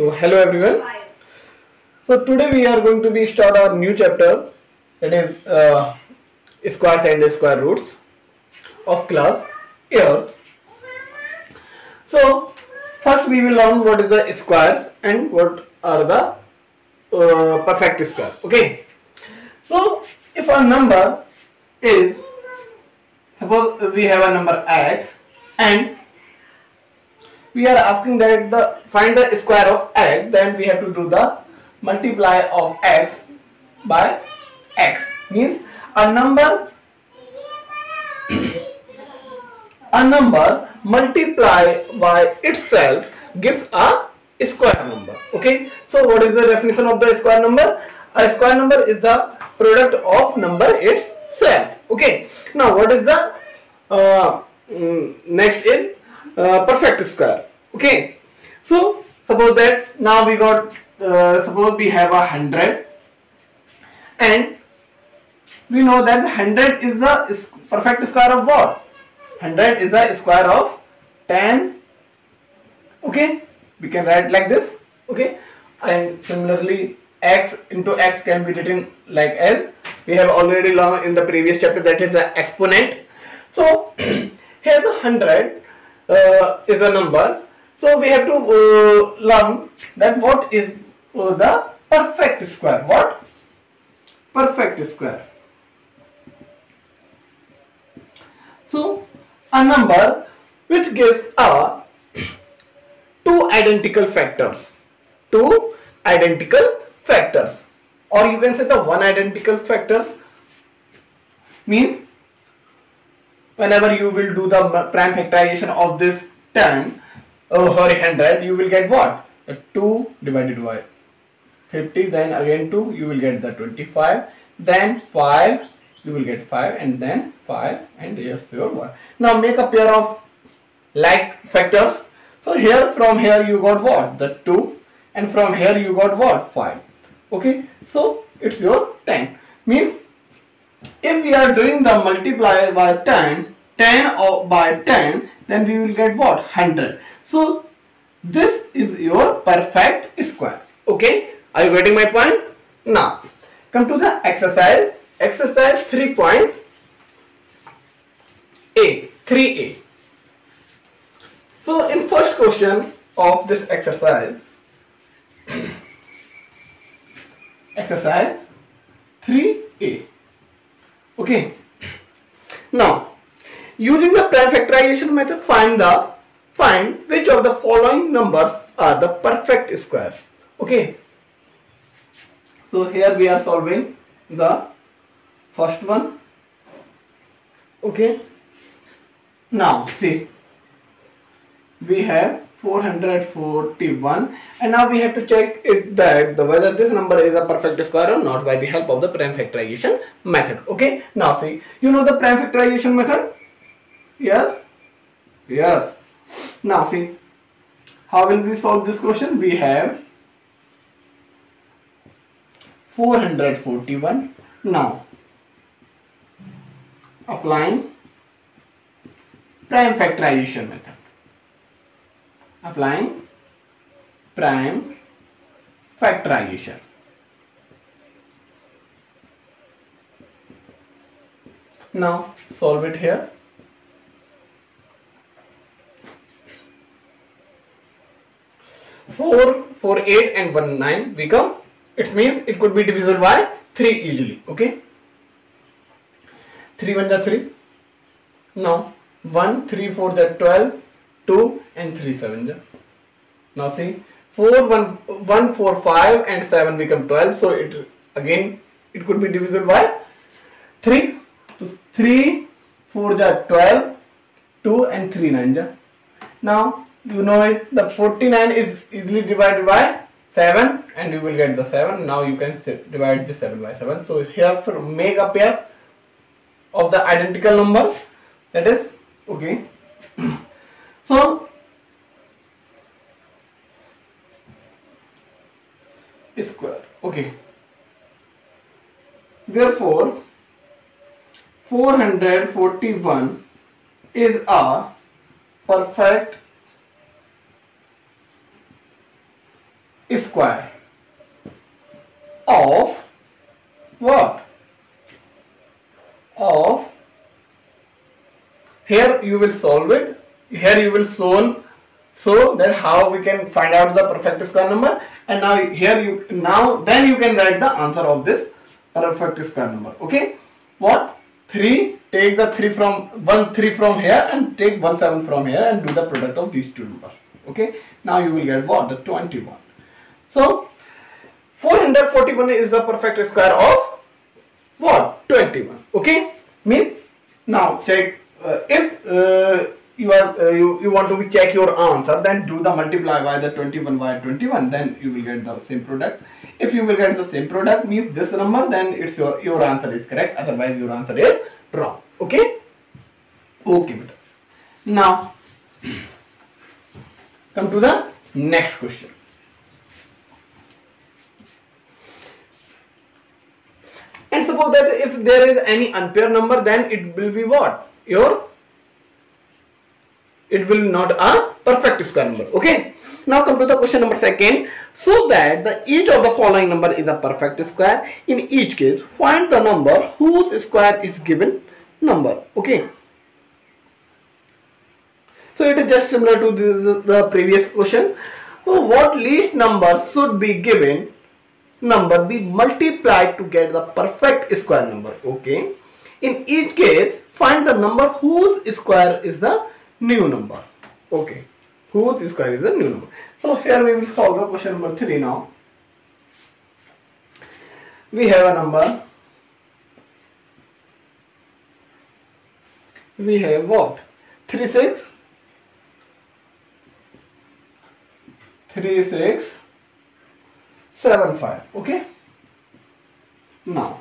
So hello everyone. So today we are going to be start our new chapter, that is squares and square roots of class Earth. So first we will learn what is the squares and what are the perfect square. Okay. So if a number is, suppose we have a number x and we are asking that find the square of x, then we have to do the multiply of x by x. Means a number multiply by itself gives a square number. Okay, so what is the definition of the square number? A square number is the product of number itself. Okay, now what is the next is perfect square. Okay, so suppose that now we got suppose we have 100 and we know that 100 is the perfect square of what? 100 is the square of 10. Okay, we can write like this. Okay, and similarly x into x can be written like as we have already learned in the previous chapter, that is the exponent. So here the 100 is a number, so we have to learn that what is the perfect square. What? Perfect square. So a number which gives a two identical factors, or you can say the one identical factors. Means whenever you will do the prime factorization of this 100, you will get what? 2 divided by 50, then again 2, you will get the 25, then 5, you will get 5, and then 5, and yes, your 1. Now make a pair of like factors. So here, from here you got what? The 2, and from here you got what? 5. Okay, so it's your 10. Means if we are doing the multiply by 10 or by 10, then we will get what? 100. So this is your perfect square. Okay, are you getting my point? Now come to the exercise 3.a. 3a. So in first question of this exercise, exercise 3a. Okay, now using the prime factorization method, find which of the following numbers are the perfect square. Okay, so here we are solving the first one. Okay, now see, we have 441, and now we have to check it that whether this number is a perfect square or not by the help of the prime factorization method. Okay, now see, you know the prime factorization method? Yes. Now see, how will we solve this question? We have 441. Now applying prime factorization method. Applying prime factorization. Now solve it here. 4, 4, 8 and 1, 9 become, it means it could be divisible by 3 easily. Okay, 3 1 the 3. Now 1 3 4 the 12, 2 and 3 7 the. Now see, 4 1 4 5 and 7 become 12, so it again it could be divisible by 3. So 3 4 the 12, 2 and 3 9 the. Now you know it, the 49 is easily divided by 7 and you will get the 7. Now you can divide the 7 by 7. So here make a pair of the identical number, that is okay. So square. Okay, therefore 441 is a perfect square of what? Of, here you will solve it, here you will solve, so that how we can find out the perfect square number, and now here you, then you can write the answer of this perfect square number. Okay, what? 3, take the 3 from here and take 1 7 from here and do the product of these two numbers. Okay, now you will get what? The 21. So 441 is the perfect square of what? 21. Okay, means now check, if you want to check your answer, then do the multiply by the 21 by 21, then you will get the same product. If you will get the same product, means this number, then it's your answer is correct, otherwise your answer is wrong. Okay, okay. Now come to the next question. And suppose that if there is any unpaired number, then it will be what? It will not a perfect square number. Okay. Now come to the question number 2. So that each of the following number is a perfect square. In each case, find the number whose square is given number. Okay. So it is just similar to the previous question. So what least number should be given number be multiplied to get the perfect square number? Okay. In each case, find the number whose square is the new number. Okay, whose square is the new number. So here we will solve the question number 3 now. We have a number. We have what? 36 75. Okay. Now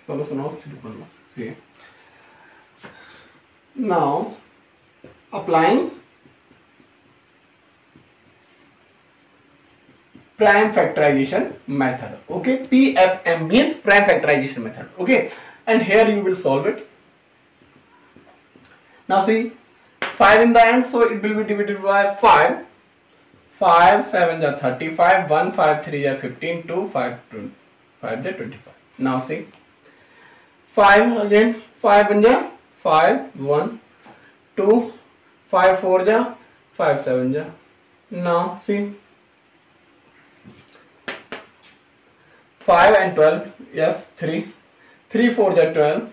solution of 3. Now applying prime factorization method. Okay, PFM means prime factorization method. Okay, and here you will solve it. Now see, 5 in the end, so it will be divided by 5. 5 7 are 35, 1 5 3 are 15, 2 5 2 5 are 25. Now see, 5 again, 5 in the 5 1 2 5 4 ja 5 7 ja. Now see, 5 and 12, yes, 3 4 ja 12,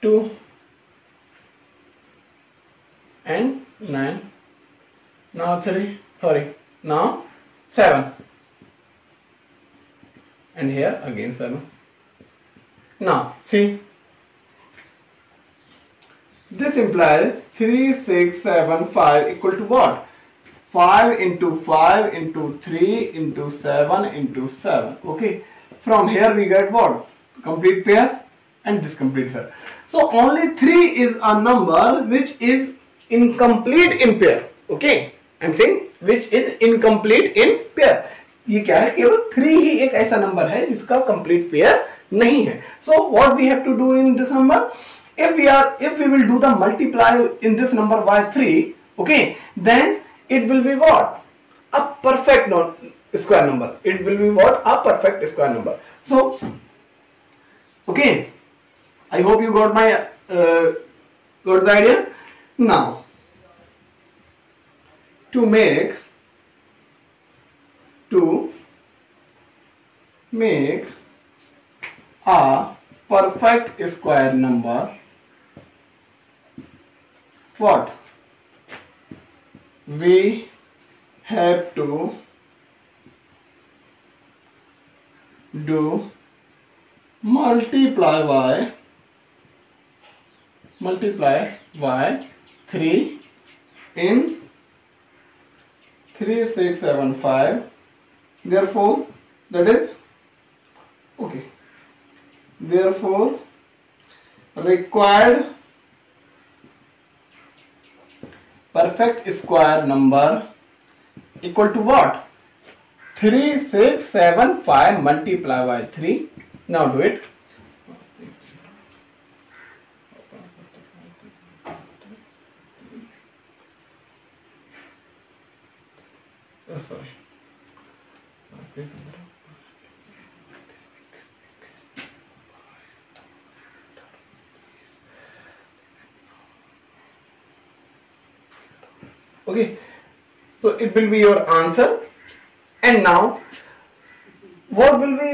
2 and 9. Now 3, sorry, now 7, and here again 7. Now see, this implies 3 6 7 5 equal to what? 5 into 5 into 3 into 7 into 7. Okay, from here we get what? Complete pair and this complete pair. So only 3 is a number which is incomplete in pair. Okay, I'm saying which is incomplete in pair. ये क्या है? केवल 3 ही एक ऐसा number है जिसका complete pair नहीं है. So what we have to do in this number? If we will do the multiply in this number by 3, okay, then it will be what? A perfect square number. It will be what? A perfect square number. So, okay, I hope you got my got the idea. Now, to make a perfect square number, what? We have to do multiply by 3 in 3 6 7 5. Therefore that is okay. Therefore required perfect square number equal to what? 3 6 7 5 multiply by 3. Now do it. sorry. Okay, so it will be your answer. And now, what will be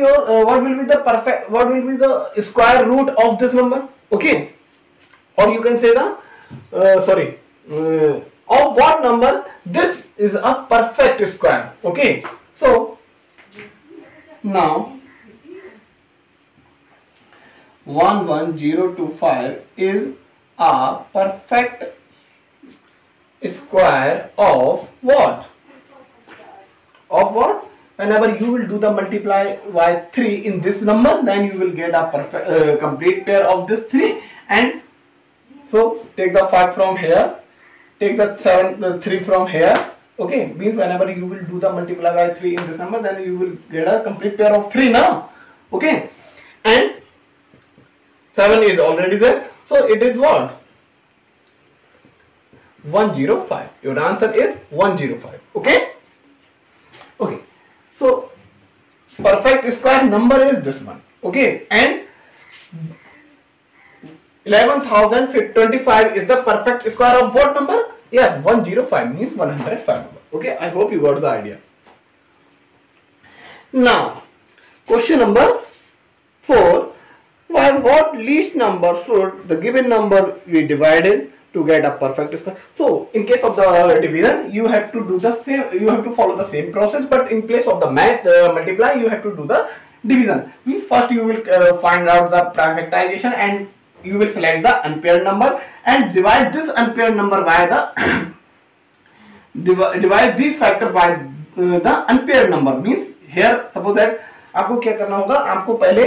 the square root of this number? Okay, or you can say the of what number this is a perfect square. Okay, so now 11025 is a perfect square of what? Of what? Whenever you will do the multiply by 3 in this number, then you will get a perfect complete pair of this 3. And so take the 5 from here, take the 3 from here. Okay, means whenever you will do the multiply by 3 in this number, then you will get a complete pair of 3 now. Okay, and 7 is already there, so it is what? 105. Your answer is 105. Okay. Okay. So perfect square number is this one. Okay, and 11,025 is the perfect square of what number? Yes, 105 means 105 number. Okay, I hope you got the idea. Now, question number 4. By what least number should the given number be divided to get a perfect square? So, in case of the division, you have to do the same. You have to follow the same process, but in place of the multiply, you have to do the division. Means first you will find out the prime factorization, and you will select the unpaired number and divide this unpaired number by the divide these factor by the unpaired number. Means here suppose that आपको क्या करना होगा, आपको पहले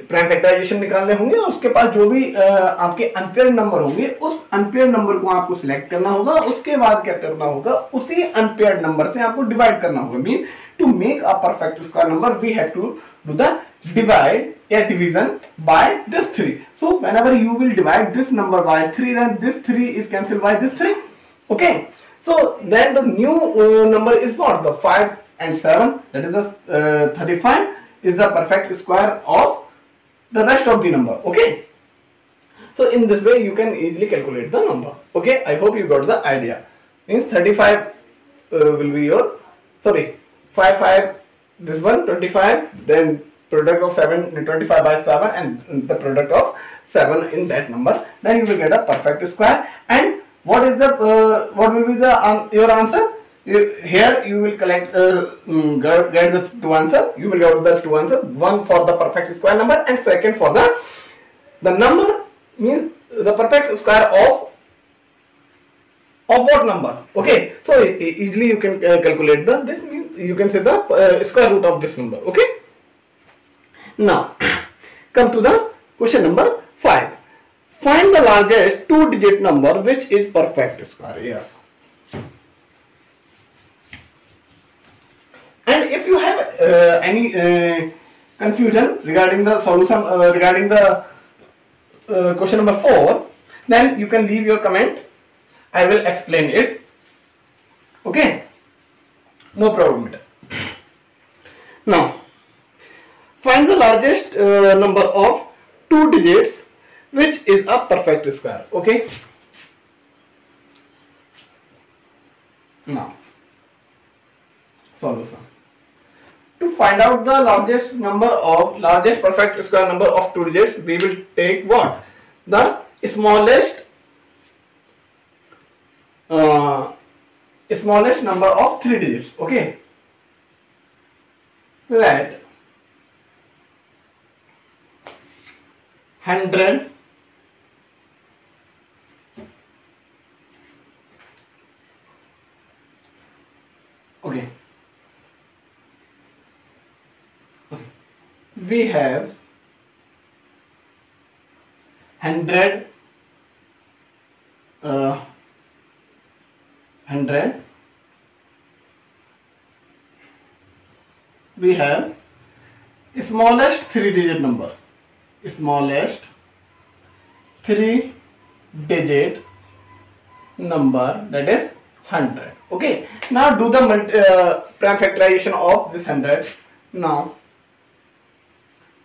prime factorisation निकालने होंगे और उसके पास जो भी आपके अनपेयर नंबर होंगे उस अनपेयर नंबर को आपको सिलेक्ट करना होगा. उसके बाद क्या करना होगा, उसी अनपेयर नंबर से आपको डिवाइड करना होगा. Mean to make a perfect square number we have to do the divide a division by this 3. So whenever you will divide this number by 3, then this 3 is cancelled by this 3. Okay, so then the new number is what? The 5 and 7, that is the 35 is the perfect square of the rest of the number. Okay, so in this way you can easily calculate the number. Okay, I hope you got the idea. Means 35 will be your, sorry, 5 this one 25, then product of 7 25 by 7 and the product of 7 in that number, then you will get a perfect square. And what is the what will be the your answer? Here you will collect get the two answer. You will get the two answer, one for the perfect square number and second for the number, means the perfect square of what number. Okay, so easily you can calculate the, this means you can say the square root of this number. Okay, now come to the question number 5. Find the largest 2-digit number which is perfect square. Yes, and if you have any confusion regarding the solution regarding the question number 4, then you can leave your comment. I will explain it. Okay, no problem. Now find the largest number of 2 digits which is a perfect square. Okay, now solution. To find out the largest perfect square number of 2 digits, we will take what? The smallest number of 3 digits. Okay, let 100 okay, we have 100 100, we have smallest 3-digit number, smallest 3-digit number, that is 100. Okay, now do the prime factorization of this 100. Now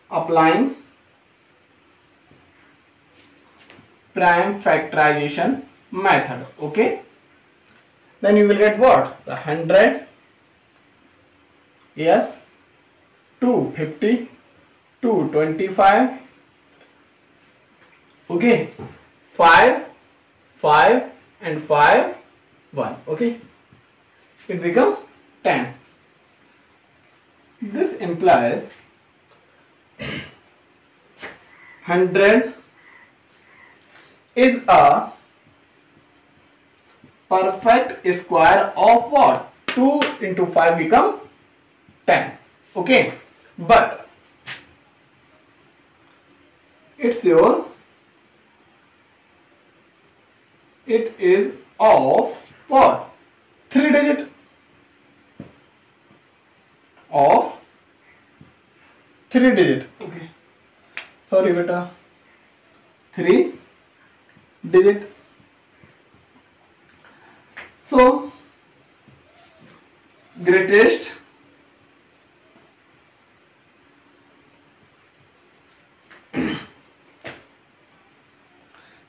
applying prime factorization method. Okay, then you will get what? The 100, yes, 250, 225, okay, 5, 5 and 5, 1. Okay, it becomes 10. This implies 100 is a perfect square of what? 2 into 5 become 10. Okay, but it is of what? 3 digit of 3 digit. Okay, sorry beta, 3 digit. So greatest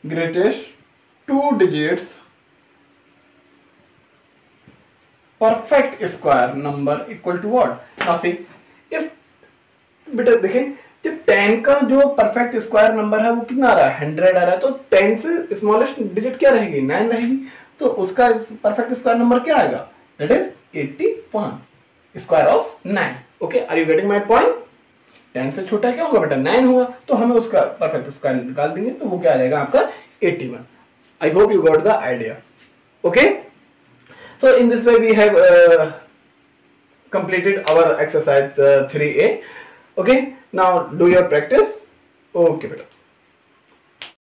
greatest 2 digits perfect square number equal to what? Now see, if बेटा देखें जब 10 का जो perfect square number है वो कितना आ रहा है? 100 आ रहा है, तो 10 से स्मॉलेस्ट डिजिट क्या रहेगी? 9 रहेगी, तो उसका परफेक्ट स्क्वायर नंबर क्या आएगा? That is 81 square of 9. Okay, are you getting my point? 10 से छोटा क्या होगा बेटा? 9 होगा, तो हमें उसका परफेक्ट स्क्वायर निकाल देंगे, तो वो क्या आ जाएगा आपका? 81. I hope you got the idea. Okay, so in this way we have completed our exercise 3A. Okay, now do your practice. Okay beta.